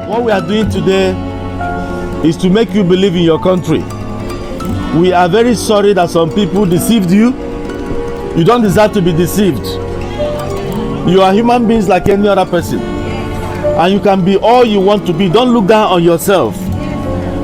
What we are doing today is to make you believe in your country. We are very sorry that some people deceived you. You don't deserve to be deceived. You are human beings like any other person. And you can be all you want to be. Don't look down on yourself.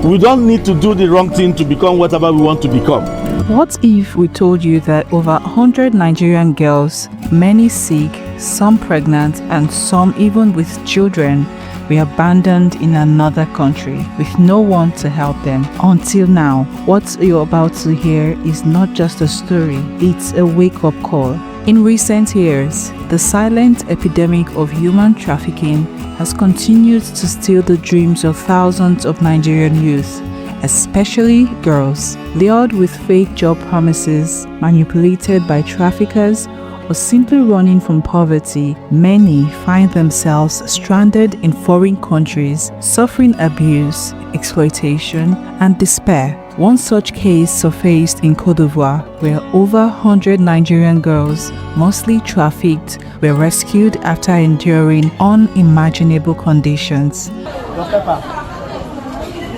We don't need to do the wrong thing to become whatever we want to become. What if we told you that over 100 Nigerian girls, many sick, some pregnant, and some even with children, were abandoned in another country with no one to help them? Until now, what you're about to hear is not just a story, it's a wake-up call. In recent years, the silent epidemic of human trafficking has continued to steal the dreams of thousands of Nigerian youth, especially girls, lured with fake job promises, manipulated by traffickers, or simply running from poverty. Many find themselves stranded in foreign countries, suffering abuse, exploitation, and despair. One such case surfaced in Côte d'Ivoire, where over 100 Nigerian girls, mostly trafficked, were rescued after enduring unimaginable conditions. Your paper.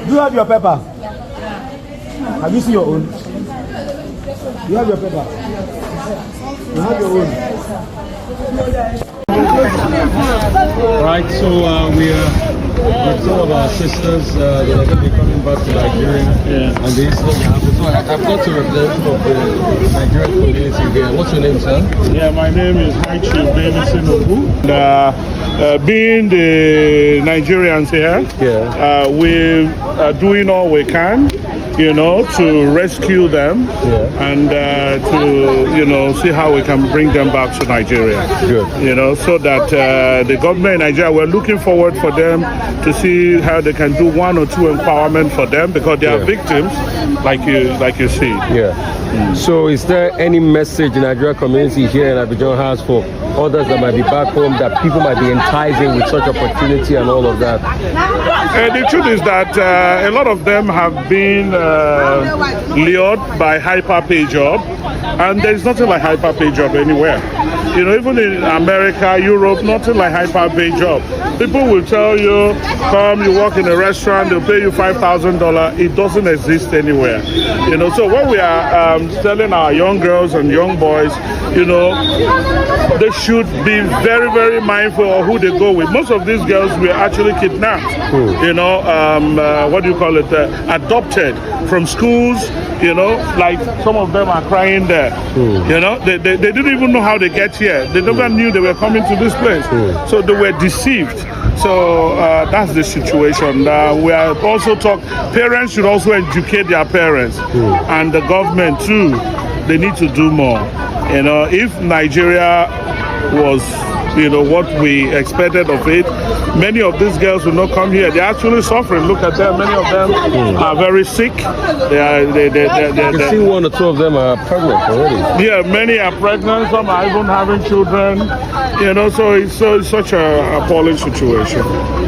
Do you have your paper? Have you seen your own? You have your paper? You have your own? Right, so we are with some of our sisters that are going to be coming back to Nigeria. Yeah. And this so I've got to represent of the Nigerian community here. What's your name, sir? Yeah, my name is High Chief Davidson Ogu. Being the Nigerians here, we are doing all we can, to rescue them and to, see how we can bring them back to Nigeria. Good. So that the government in Nigeria, we're looking forward for them to see how they can do one or two empowerment for them, because they are victims, like you see. Yeah. So is there any message in the Nigerian community here in Abidjan has for others that might be back home, that people might be enticing with such opportunity and all of that? The truth is that a lot of them have been lured by hyper-pay job, and there's nothing like hyper-pay job anywhere. Even in America, Europe, nothing like hyper-pay job. People will tell you, come, you work in a restaurant, they'll pay you $5,000. It doesn't exist anywhere. So what we are telling our young girls and young boys, they should be very, very mindful of who they go with. Most of these girls were actually kidnapped, adopted from schools, like some of them are crying there. They didn't even know how they get here. They never knew they were coming to this place. So they were deceived. So that's the situation. We are also parents should also educate their parents, and the government too. They need to do more. If Nigeria was what we expected of it, many of these girls will not come here. They're actually suffering. Look at them. Many of them are very sick. You see one or two of them are pregnant already. Yeah, many are pregnant. Some are even having children. So it's such an appalling situation.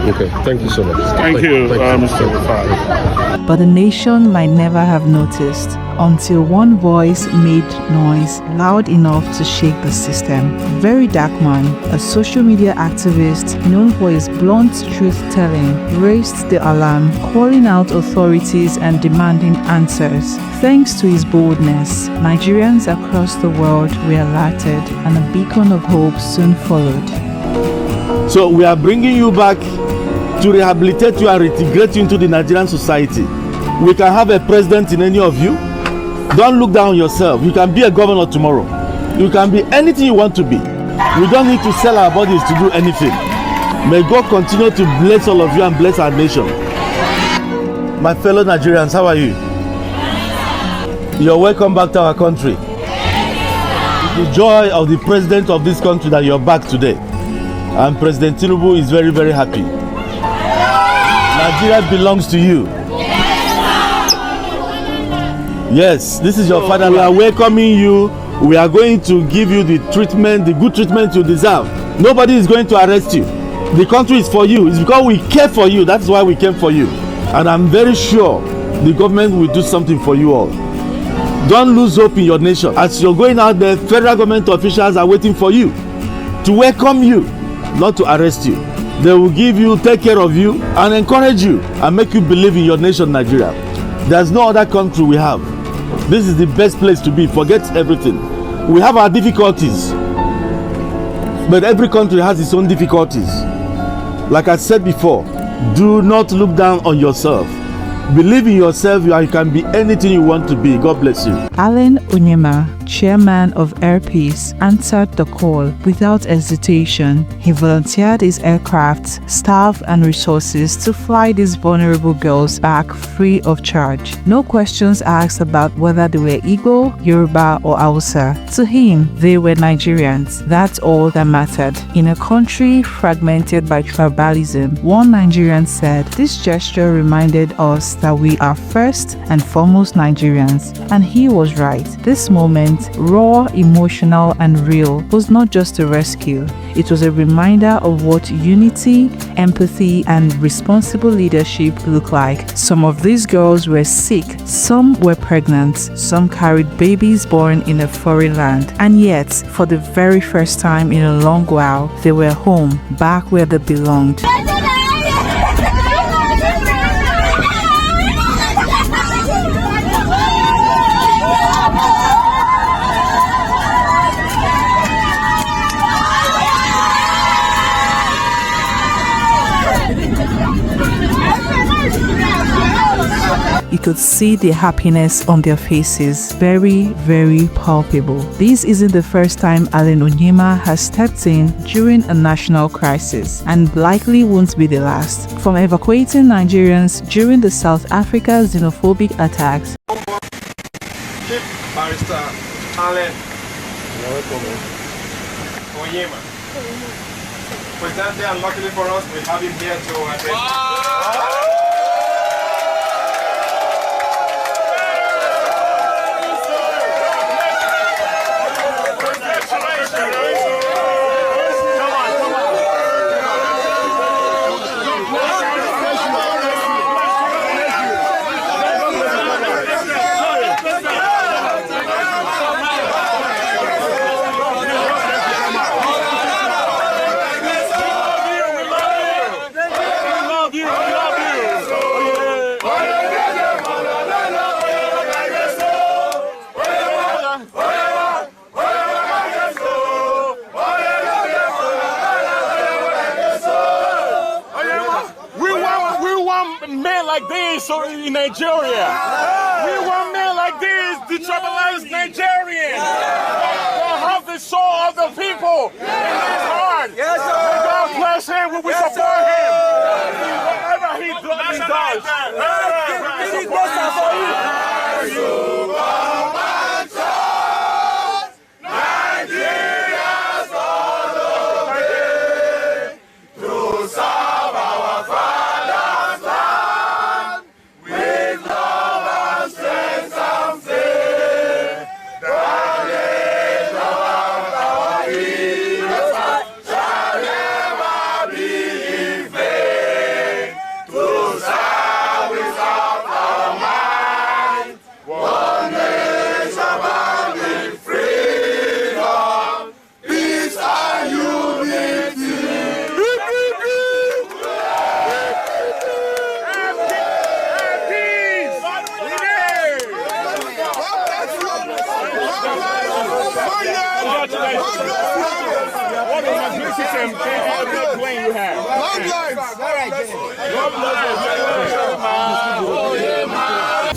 Okay, thank you so much. Thank you, Mr. Rufai. But the nation might never have noticed until one voice made noise loud enough to shake the system. Very Dark Man, a social media activist known for his blunt truth-telling, raised the alarm, calling out authorities and demanding answers. Thanks to his boldness, Nigerians across the world were alerted, and a beacon of hope soon followed. So we are bringing you back to rehabilitate you and reintegrate you into the Nigerian society. We can have a president in any of you. Don't look down on yourself. You can be a governor tomorrow. You can be anything you want to be. We don't need to sell our bodies to do anything. May God continue to bless all of you and bless our nation. My fellow Nigerians, how are you? You're welcome back to our country. The joy of the president of this country that you're back today. And President Tinubu is very, very happy. Nigeria belongs to you. Yes, this is your father. We are welcoming you. We are going to give you the treatment, the good treatment you deserve. Nobody is going to arrest you. The country is for you. It's because we care for you. That's why we came for you. And I'm very sure the government will do something for you all. Don't lose hope in your nation. As you're going out there, federal government officials are waiting for you to welcome you, not to arrest you. They will give you, take care of you, and encourage you, and make you believe in your nation, Nigeria. There's no other country we have. This is the best place to be. Forget everything. We have our difficulties, but every country has its own difficulties. Like I said before, do not look down on yourself. Believe in yourself, you can be anything you want to be. God bless you. Alan Onyema, chairman of Air Peace, answered the call without hesitation. He volunteered his aircraft, staff, and resources to fly these vulnerable girls back free of charge. No questions asked about whether they were Igbo, Yoruba, or Hausa. To him, they were Nigerians. That's all that mattered. In a country fragmented by tribalism, one Nigerian said, "This gesture reminded us that we are first and foremost Nigerians." And he was right. This moment, raw, emotional, and real, was not just a rescue. It was a reminder of what unity, empathy, and responsible leadership look like. Some of these girls were sick, some were pregnant, some carried babies born in a foreign land. And yet, for the very first time in a long while, they were home, back where they belonged. You could see the happiness on their faces, very, very palpable. This isn't the first time Alan Onyema has stepped in during a national crisis, and likely won't be the last. From evacuating Nigerians during the South Africa xenophobic attacks, Chief Barrister Alan Onyema. Presently and luckily for us, we have him here to address. In Nigeria, we want men like this, detribalized Nigerians. They'll have the soul of the people in his heart. Yes, sir. God bless him. We will support him. Whatever he does.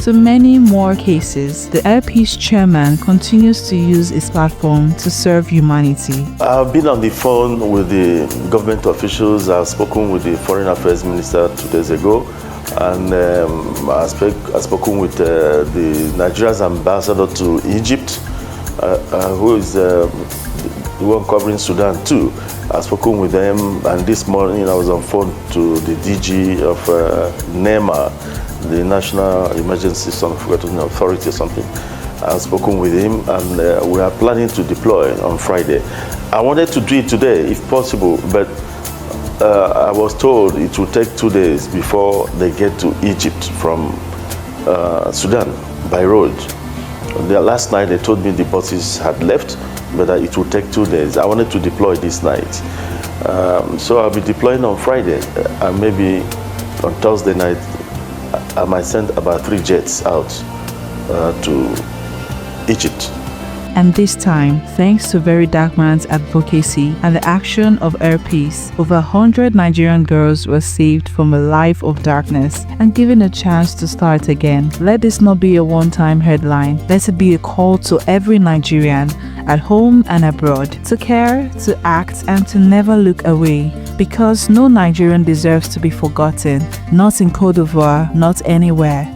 To many more cases, the Air Peace chairman continues to use his platform to serve humanity. I've been on the phone with the government officials. I've spoken with the Foreign Affairs Minister 2 days ago, and I've spoken with the Nigeria's ambassador to Egypt, who is the one covering Sudan too. I've spoken with them, and this morning I was on phone to the DG of NEMA, the National Emergency Authority or something. I've spoken with him, and we are planning to deploy on Friday. I wanted to do it today if possible, but I was told it will take 2 days before they get to Egypt from Sudan by road. Last night they told me the buses had left, but it will take 2 days. I wanted to deploy this night. So I'll be deploying on Friday, and maybe on Thursday night, I might send about 3 jets out to Egypt. And this time, thanks to Very Dark Man's advocacy and the action of Air Peace, over 100 Nigerian girls were saved from a life of darkness and given a chance to start again. Let this not be a one-time headline. Let it be a call to every Nigerian, at home and abroad, to care, to act, and to never look away. Because no Nigerian deserves to be forgotten, not in Cote d'Ivoire, not anywhere.